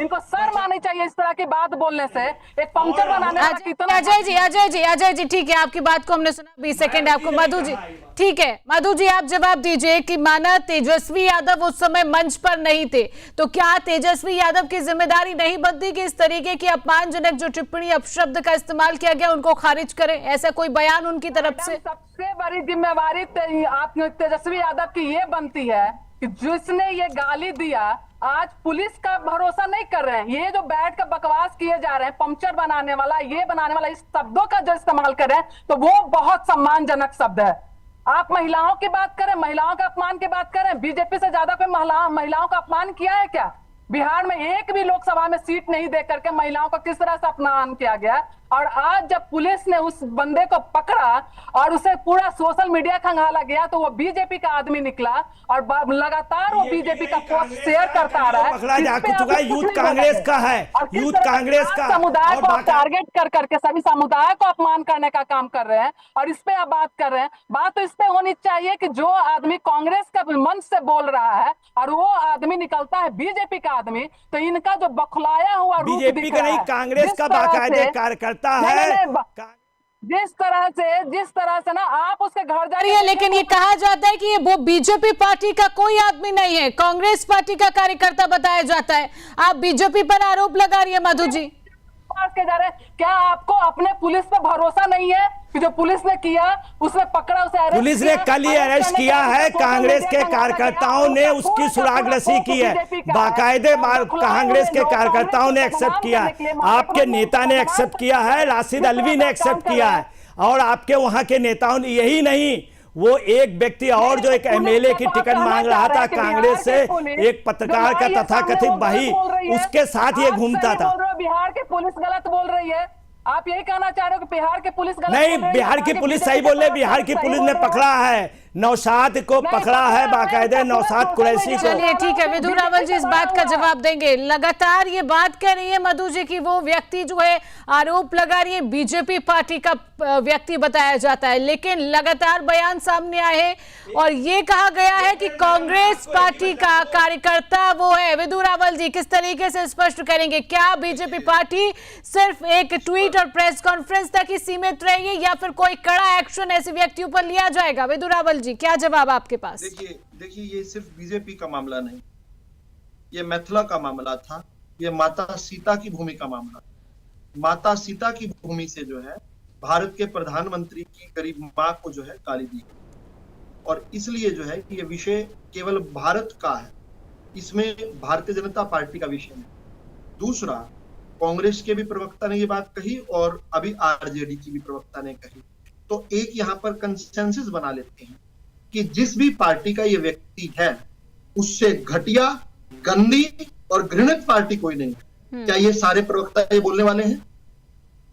इनको शर्म आनी चाहिए इस तरह की बात बोलने से। एक पंक्चर बनाने वाला कितना। अजय जी ठीक है, आपकी बात को हमने सुना। 20 सेकंड आपको। मधु जी ठीक है, मधु जी आप जवाब दीजिए कि माना तेजस्वी यादव उस समय मंच पर नहीं थे, तो क्या तेजस्वी यादव की जिम्मेदारी नहीं बनती कि इस तरीके की अपमानजनक जो टिप्पणी, अपशब्द का इस्तेमाल किया गया, उनको खारिज करें? ऐसा कोई बयान उनकी तरफ से? सबसे बड़ी जिम्मेवारी आप तेजस्वी यादव की ये बनती है कि जिसने ये गाली दिया, आज पुलिस का भरोसा नहीं कर रहे हैं। ये जो बैठ कर बकवास किए जा रहे हैं, पंक्चर बनाने वाला, ये बनाने वाला, इस शब्दों का जो इस्तेमाल कर रहे हैं, तो वो बहुत सम्मानजनक शब्द है। आप महिलाओं की बात करें, महिलाओं का अपमान की बात करें, बीजेपी से ज्यादा कोई महिलाओं का अपमान किया है क्या? बिहार में एक भी लोकसभा में सीट नहीं दे करके महिलाओं का किस तरह से अपमान किया गया। और आज जब पुलिस ने उस बंदे को पकड़ा और उसे पूरा सोशल मीडिया खंगाला गया, तो वो बीजेपी का आदमी निकला और लगातार वो बीजेपी का पोस्ट शेयर करता आ रहा है। यूथ कांग्रेस का है, यूथ कांग्रेस का समुदाय को टारगेट कर करके सभी समुदाय को अपमान करने का काम कर रहे हैं, और इस पे आप बात कर रहे हैं। बात तो इस पे होनी चाहिए कि जो आदमी कांग्रेस का मंच से बोल रहा है और वो आदमी निकलता है बीजेपी का आदमी, तो इनका जो बखलाया हुआ बीजेपी का नहीं, कांग्रेस का बाकायदे कार्यकर्ता है। जिस तरह से ना आप उसके घर जा रही है, लेकिन ये कहा जाता है कि ये वो बीजेपी पार्टी का कोई आदमी नहीं है, कांग्रेस पार्टी का कार्यकर्ता बताया जाता है। आप बीजेपी पर आरोप लगा रही है मधु जी। के जा रहे हैं, क्या आपको अपने पुलिस पे भरोसा नहीं है कि जो पुलिस ने किया, उसने पकड़ा, उसे अरेस्ट, पुलिस ने कल ही अरेस्ट किया है। कांग्रेस के कार्यकर्ताओं ने उसकी सुरागरसी की है, बाकायदे कांग्रेस के कार्यकर्ताओं ने एक्सेप्ट किया है, आपके नेता ने एक्सेप्ट किया है, राशिद अलवी ने एक्सेप्ट किया है, और आपके वहां के नेताओं ने। यही नहीं, वो एक व्यक्ति और जो एक एमएलए की टिकट मांग रहा था कांग्रेस से, एक पत्रकार का तथाकथित भाई, उसके साथ ये घूमता था। बिहार की पुलिस गलत बोल रही है, आप यही कहना चाह रहे हो कि बिहार की पुलिस गलत नहीं, बिहार की पुलिस सही बोल रही है। बिहार की पुलिस ने पकड़ा है, नौशाद को पकड़ा है, बाकायदे नौशाद कुरैशी को। चलिए ठीक है, विधु रावल जी इस बात का जवाब देंगे। लगातार ये बात कह रही है मधु जी की वो व्यक्ति जो है आरोप लगा रही है बीजेपी पार्टी का व्यक्ति बताया जाता है, लेकिन लगातार बयान सामने आए हैं और ये कहा गया है कि कांग्रेस पार्टी का कार्यकर्ता वो है। विधु रावल जी किस तरीके से स्पष्ट करेंगे, क्या बीजेपी पार्टी सिर्फ एक ट्वीट और प्रेस कॉन्फ्रेंस तक ही सीमित रहेगी या फिर कोई कड़ा एक्शन ऐसे व्यक्तियों पर लिया जाएगा? विधु रावल जी क्या जवाब आपके पास? देखिए ये सिर्फ बीजेपी का मामला नहीं, ये मैथिला का मामला था, ये माता सीता की भूमि का मामला। माता सीता की भूमि से जो है भारत के प्रधानमंत्री की गरीब मां को जो है गाली दी, और इसलिए जो है कि ये विषय केवल भारत का है, इसमें भारतीय जनता पार्टी का विषय है। दूसरा, कांग्रेस के भी प्रवक्ता ने ये बात कही और अभी आरजेडी की भी प्रवक्ता ने कही, तो एक यहाँ पर कंसेंसस बना लेते हैं कि जिस भी पार्टी का ये व्यक्ति है उससे घटिया, गंदी और घृणित पार्टी कोई नहीं है। क्या ये सारे प्रवक्ता ये बोलने वाले हैं?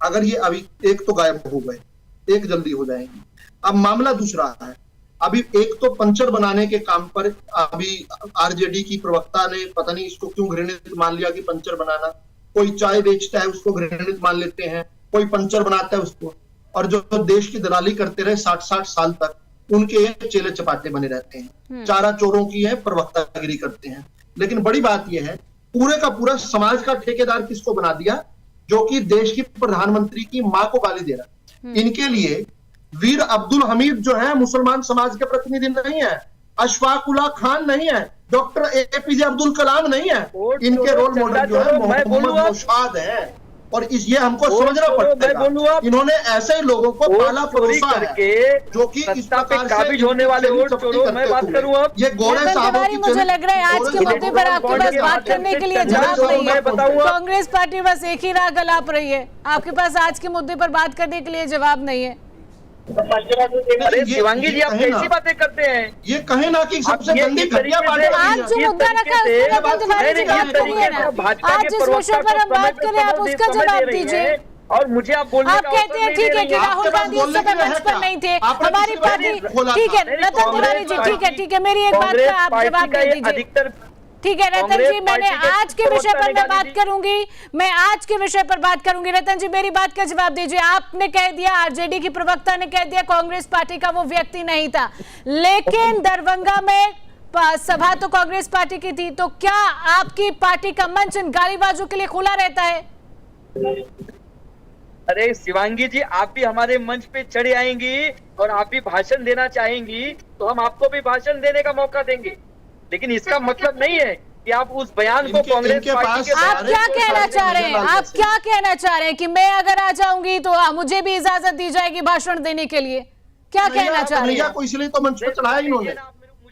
अगर ये अभी एक तो गायब हो गए, एक जल्दी हो जाएंगे। अब मामला दूसरा है, अभी एक तो पंचर बनाने के काम पर अभी आरजेडी की प्रवक्ता ने पता नहीं इसको क्यों घृणित मान लिया कि पंचर बनाना, कोई चाय बेचता है उसको घृणित मान लेते हैं, कोई पंचर बनाता है उसको, और जो देश की दलाली करते रहे 60-60 साल तक, उनके चेले चपाटे बने रहते हैं, चारा चोरों की है प्रवक्तागिरी करते हैं। लेकिन बड़ी बात यह है, पूरे का पूरा समाज का ठेकेदार किसको बना दिया? जो कि देश की प्रधानमंत्री की मां को गाली दे रहा है। इनके लिए वीर अब्दुल हमीद जो है मुसलमान समाज के प्रतिनिधि नहीं है, अशफाक उल्लाह खान नहीं है, डॉक्टर APJ अब्दुल कलाम नहीं है, इनके रोल मॉडल जो है मोहम्मद नौशाद है। और ये हमको समझना पड़ता है, इन्होंने ऐसे ही लोगों को पाला परोसा है जो कि इस प्रकार से होने वाले वोट चोरों मैं बात करूं अब ये गोरे साहब मुझे लग रहा है आज के मुद्दे पर आपके पास बात करने के लिए जवाब नहीं है। कांग्रेस पार्टी बस एक ही राह गलाप रही है, आपके पास आज के मुद्दे पर बात करने के लिए जवाब नहीं है। अरे शिवांगी जी आप कैसी बातें करते हैं? ये कहे ना कि सबसे गंदी घटिया पार्टी आज जो मुद्दा रखा है उसका बात करिए ना, आज जिस विषय पर हम बात करें आप उसका जवाब दीजिए। और मुझे आप बोलने आप कहते हैं ठीक है कि राहुल गांधी उस समय मंच पर नहीं थे, हमारी पार्टी ठीक है। रतन तिवारी जी ठीक है मेरी एक बात का आप जवाब दे दीजिए। ठीक है रतन जी, मैंने आज के विषय पर मैं बात करूंगी, मैं आज के विषय पर बात करूंगी। रतन जी मेरी बात का जवाब दीजिए। आपने कह दिया, आरजेडी की प्रवक्ता ने कह दिया कांग्रेस पार्टी का वो व्यक्ति नहीं था, लेकिन दरभंगा में सभा तो कांग्रेस पार्टी की थी, तो क्या आपकी पार्टी का मंच इन गालीबाजों के लिए खुला रहता है? अरे शिवांगी जी आप भी हमारे मंच पे चढ़े आएंगी और आप भी भाषण देना चाहेंगी तो हम आपको भी भाषण देने का मौका देंगे, लेकिन इसका मतलब नहीं है कि आप उस बयान को कांग्रेस पार्टी के आप क्या कहना चाह रहे हैं? आप क्या कहना चाह रहे हैं कि मैं अगर आ जाऊंगी तो मुझे भी इजाजत दी जाएगी भाषण देने के लिए? क्या कहना चाह रहे हैं? इसलिए तो मंच पर चढ़ाया इन्होंने,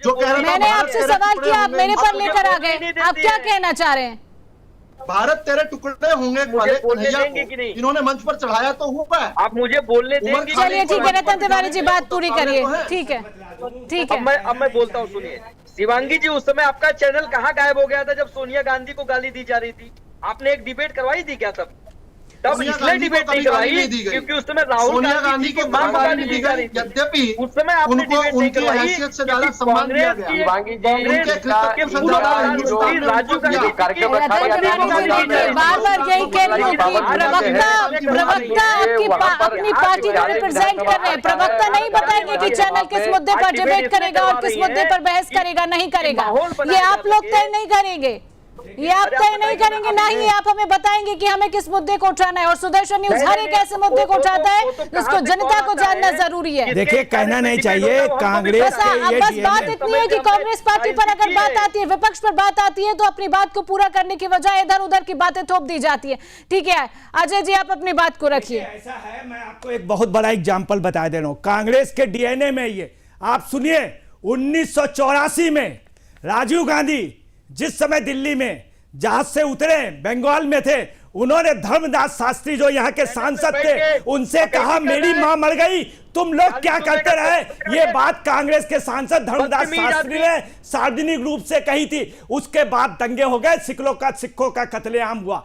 जो कह रहा था मैंने आपसे सवाल किया, आप मेरे पर लेकर आ गए। आप क्या कहना चाह रहे हैं? भारत तेरे टुकड़े होंगे इन्होंने मंच पर चढ़ाया तो हुआ है। आप मुझे बोलने देंगे? चलिए ठीक है रतन तिवारी जी बात पूरी करिए। ठीक है ठीक है अब मैं बोलता हूँ, सुनिए शिवांगी जी, उस समय आपका चैनल कहाँ गायब हो गया था जब सोनिया गांधी को गाली दी जा रही थी? आपने एक डिबेट करवाई थी क्या तब इसलिए डिबेट नहीं करवाई क्योंकि उस समय राहुल गांधी को मां को गाली दी जा रही थी। यद्यपि उस समय आपने डिबेट नहीं करवाई, हैसियत से ज्यादा सम्मान दिया गया। राजीव गांधी बार बार यही कह रही हूँ कि प्रवक्ता अपनी पार्टी को रिप्रेजेंट कर रहे हैं। प्रवक्ता नहीं बताएंगे कि चैनल किस मुद्दे पर डिबेट करेगा और किस मुद्दे पर बहस करेगा, नहीं करेगा। ये आप लोग तय नहीं करेंगे, ये आप तय नहीं करेंगे, ना ही आप हमें बताएंगे कि हमें किस मुद्दे को उठाना है। और सुदर्शन न्यूज हर एक ऐसे मुद्दे को उठाता है जिसको जनता को जानना जरूरी है। देखिए कहना नहीं चाहिए कांग्रेस के बस बात इतनी है कि कांग्रेस पार्टी पर अगर बात आती है, विपक्ष पर बात आती है, तो अपनी बात को पूरा करने की बजाय इधर उधर की बातें थोप दी जाती है। ठीक है अजय जी आप अपनी बात को रखिए। ऐसा है, मैं आपको एक बहुत बड़ा एग्जाम्पल बता दे रहा हूँ कांग्रेस के DNA में। ये आप सुनिए 1984 में राजीव गांधी जिस समय दिल्ली में जहाज से उतरे, बंगाल में थे, उन्होंने धर्मदास शास्त्री जो यहाँ के सांसद थे उनसे कहा मेरी मां मर गई, तुम लोग क्या करते रहे? ये बात कांग्रेस के सांसद धर्मदास शास्त्री ने सार्वजनिक रूप से कही थी। उसके बाद दंगे हो गए, सिखों का कत्लेआम हुआ।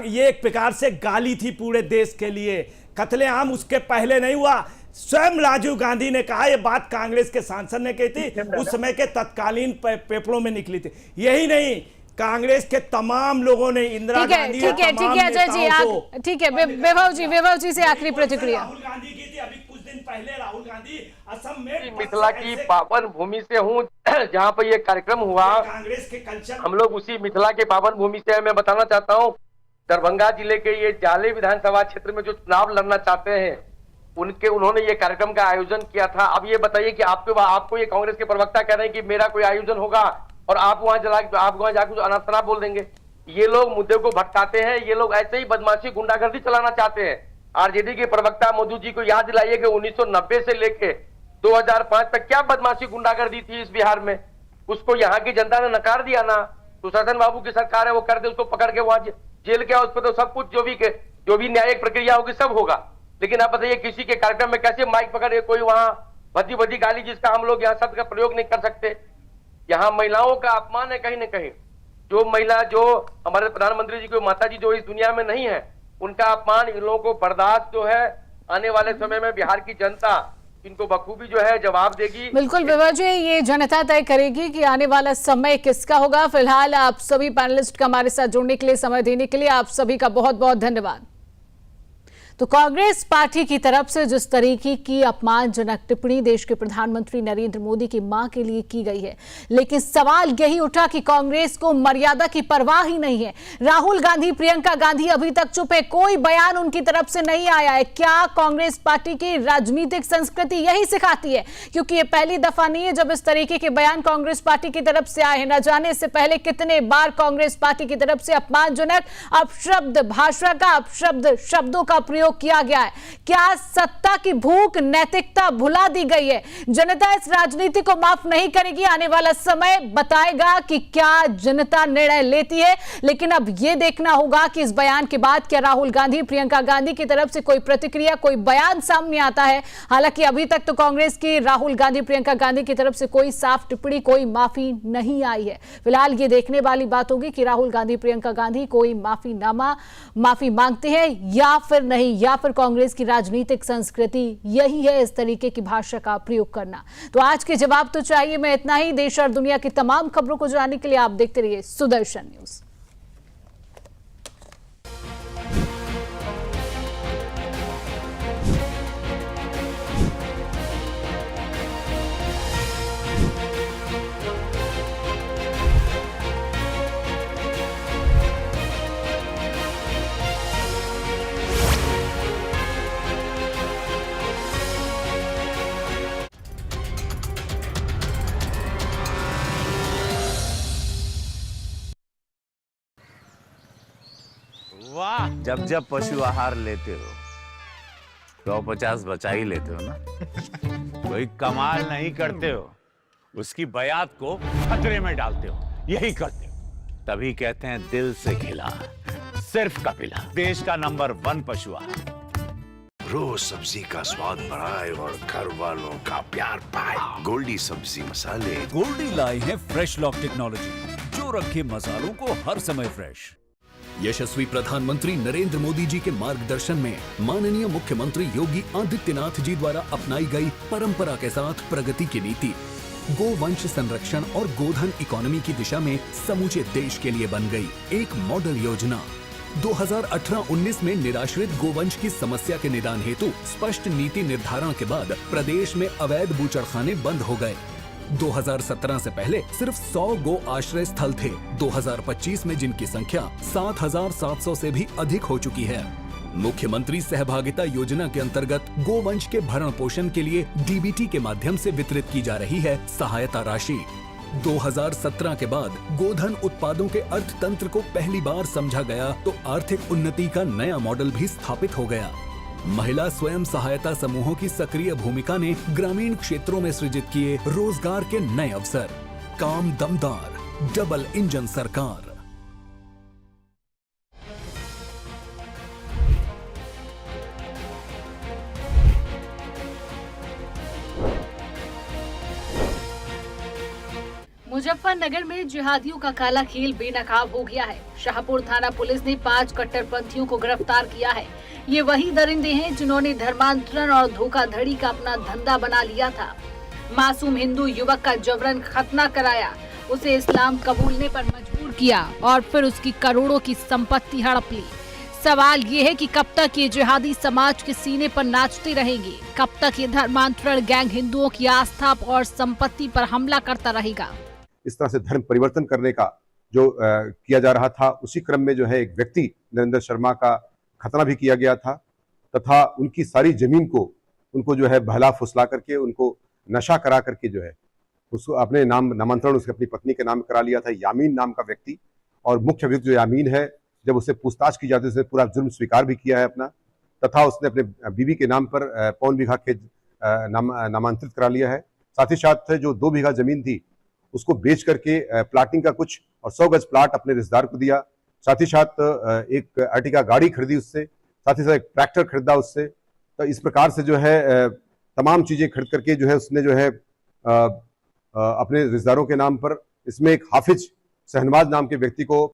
ये एक प्रकार से गाली थी पूरे देश के लिए। कत्लेआम उसके पहले नहीं हुआ, स्वयं राजीव गांधी ने कहा। ये बात कांग्रेस के सांसद ने कही थी, उस समय के तत्कालीन पेपरों में निकली थी। यही नहीं, कांग्रेस के तमाम लोगों ने इंदिरा गांधी ठीक है अजय जी ठीक है वैभव जी से आखिरी प्रतिक्रिया। राहुल गांधी की थी अभी कुछ दिन पहले। राहुल गांधी असम में मिथिला की पावन भूमि से हूँ जहाँ पर ये कार्यक्रम हुआ। कांग्रेस के कल्चर हम लोग उसी मिथिला के पावन भूमि से। मैं बताना चाहता हूँ दरभंगा जिले के ये जाले विधानसभा क्षेत्र में जो चुनाव लड़ना चाहते हैं उन्होंने ये कार्यक्रम का आयोजन किया था। अब ये बताइए कि आपको ये कांग्रेस के प्रवक्ता कह रहे हैं कि मेरा कोई आयोजन होगा और आप वहां जाकर कुछ अनाप बोल देंगे। ये लोग मुद्दे को भटकाते हैं, ये लोग ऐसे ही बदमाशी गुंडागर्दी चलाना चाहते हैं। आरजेडी के प्रवक्ता मोदी जी को याद दिलाइए कि 1990 से लेके 2005 तक क्या बदमाशी गुंडागर्दी थी इस बिहार में, उसको यहाँ की जनता ने नकार दिया ना। सुशासन बाबू की सरकार है, वो कर दे, उसको पकड़ के वहां जेल के, उस पर तो सब कुछ जो भी न्यायिक प्रक्रिया होगी सब होगा। लेकिन आप बताइए किसी के कार्यक्रम में कैसे माइक पकड़ कोई वहां भद्दी गाली जिसका हम लोग यहाँ शब्द का प्रयोग नहीं कर सकते। यहाँ महिलाओं का अपमान है कहीं न कहीं। जो महिला जो हमारे प्रधानमंत्री जी की माता जी जो इस दुनिया में नहीं है, उनका अपमान इन लोगों को बर्दाश्त जो है आने वाले समय में बिहार की जनता इनको बखूबी जो है जवाब देगी। बिल्कुल विभा जी, ये जनता तय करेगी कि आने वाला समय किसका होगा। फिलहाल आप सभी पैनलिस्ट का हमारे साथ जुड़ने के लिए, समय देने के लिए आप सभी का बहुत बहुत धन्यवाद। तो कांग्रेस पार्टी की तरफ से जिस तरीके की अपमानजनक टिप्पणी देश के प्रधानमंत्री नरेंद्र मोदी की मां के लिए की गई है, लेकिन सवाल यही उठा कि कांग्रेस को मर्यादा की परवाह ही नहीं है। राहुल गांधी, प्रियंका गांधी अभी तक चुप है, कोई बयान उनकी तरफ से नहीं आया है। क्या कांग्रेस पार्टी की राजनीतिक संस्कृति यही सिखाती है? क्योंकि ये पहली दफा नहीं है जब इस तरीके के बयान कांग्रेस पार्टी की तरफ से आए हैं। न जाने इससे पहले कितने बार कांग्रेस पार्टी की तरफ से अपमानजनक अपशब्द, भाषा का अपशब्द, शब्दों का प्रयोग किया गया है। क्या सत्ता की भूख, नैतिकता भुला दी गई है? जनता इस राजनीति को माफ नहीं करेगी। आने वाला समय बताएगा कि क्या जनता निर्णय लेती है। लेकिन अब यह देखना होगा कि इस बयान के बाद क्या राहुल गांधी, प्रियंका गांधी की तरफ से कोई प्रतिक्रिया, कोई बयान सामने आता है। हालांकि अभी तक तो कांग्रेस की राहुल गांधी, प्रियंका गांधी की तरफ से कोई साफ टिप्पणी, कोई माफी नहीं आई है। फिलहाल ये देखने वाली बात होगी कि राहुल गांधी, प्रियंका गांधी कोई माफी मांगते हैं या फिर नहीं, या फिर कांग्रेस की राजनीतिक संस्कृति यही है इस तरीके की भाषा का प्रयोग करना। तो आज के जवाब तो चाहिए में इतना ही। देश और दुनिया की तमाम खबरों को जानने के लिए आप देखते रहिए सुदर्शन न्यूज। वाह, जब जब पशु आहार लेते हो 150 बचा ही लेते हो ना। कोई कमाल नहीं करते हो, उसकी बयात को खतरे में डालते हो, यही करते हो। तभी कहते हैं दिल से खिला, सिर्फ कपिला, देश का नंबर 1 पशु आहार। रोज सब्जी का स्वाद बढ़ाए और घर वालों का प्यार पाए। गोल्डी सब्जी मसाले। गोल्डी लाए हैं फ्रेश लॉक टेक्नोलॉजी, जो रखे मसालों को हर समय फ्रेश। यशस्वी प्रधानमंत्री नरेंद्र मोदी जी के मार्गदर्शन में माननीय मुख्यमंत्री योगी आदित्यनाथ जी द्वारा अपनाई गई परंपरा के साथ प्रगति की नीति गोवंश संरक्षण और गोधन इकोनॉमी की दिशा में समूचे देश के लिए बन गई एक मॉडल योजना। 2018-19 में निराश्रित गोवंश की समस्या के निदान हेतु स्पष्ट नीति निर्धारण के बाद प्रदेश में अवैध बूचड़खाने बंद हो गए। 2017 से पहले सिर्फ 100 गो आश्रय स्थल थे। 2025 में जिनकी संख्या 7,700 से भी अधिक हो चुकी है। मुख्यमंत्री सहभागिता योजना के अंतर्गत गोवंश के भरण पोषण के लिए डीबीटी के माध्यम से वितरित की जा रही है सहायता राशि। 2017 के बाद गोधन उत्पादों के अर्थतंत्र को पहली बार समझा गया तो आर्थिक उन्नति का नया मॉडल भी स्थापित हो गया। महिला स्वयं सहायता समूहों की सक्रिय भूमिका ने ग्रामीण क्षेत्रों में सृजित किए रोजगार के नए अवसर। काम दमदार, डबल इंजन सरकार। मुजफ्फरनगर में जिहादियों का काला खेल बेनकाब हो गया है। शाहपुर थाना पुलिस ने 5 कट्टरपंथियों को गिरफ्तार किया है। ये वही दरिंदे हैं जिन्होंने धर्मांतरण और धोखाधड़ी का अपना धंधा बना लिया था। मासूम हिंदू युवक का जबरन खतना कराया, उसे इस्लाम कबूलने पर मजबूर किया और फिर उसकी करोड़ों की संपत्ति हड़प ली। सवाल ये है कि कब तक ये जिहादी समाज के सीने पर नाचते रहेंगे? कब तक ये धर्मांतरण गैंग हिंदुओं की आस्था और संपत्ति पर हमला करता रहेगा? इस तरह से धर्म परिवर्तन करने का जो किया जा रहा था, उसी क्रम में जो है एक व्यक्ति नरेंद्र शर्मा का खतना भी किया गया था तथा उनकी सारी जमीन को उनको जो है बहला फुसला करके उनको नशा करा करके जो है उसको अपने नामांतरण उसकी अपनी पत्नी के नाम करा लिया था। यामीन नाम का व्यक्ति, और मुख्य व्यक्ति जो यामीन है, जब उससे पूछताछ की जाती है उसने पूरा जुर्म स्वीकार भी किया है अपना, तथा उसने अपने बीवी के नाम पर 5 बीघा खेत नामांतरित करा लिया है। साथ ही साथ जो 2 बीघा जमीन थी उसको बेच करके प्लाटिंग का कुछ और 100 गज प्लाट अपने रिश्तेदार को दिया। साथ ही साथ एक अर्टिगा गाड़ी खरीदी उससे, साथ ही साथ एक ट्रैक्टर खरीदा उससे। तो इस प्रकार से जो है तमाम चीजें खरीद करके जो है उसने जो है अपने रिश्तेदारों के नाम पर, इसमें एक हाफिज शहनवाज नाम के व्यक्ति को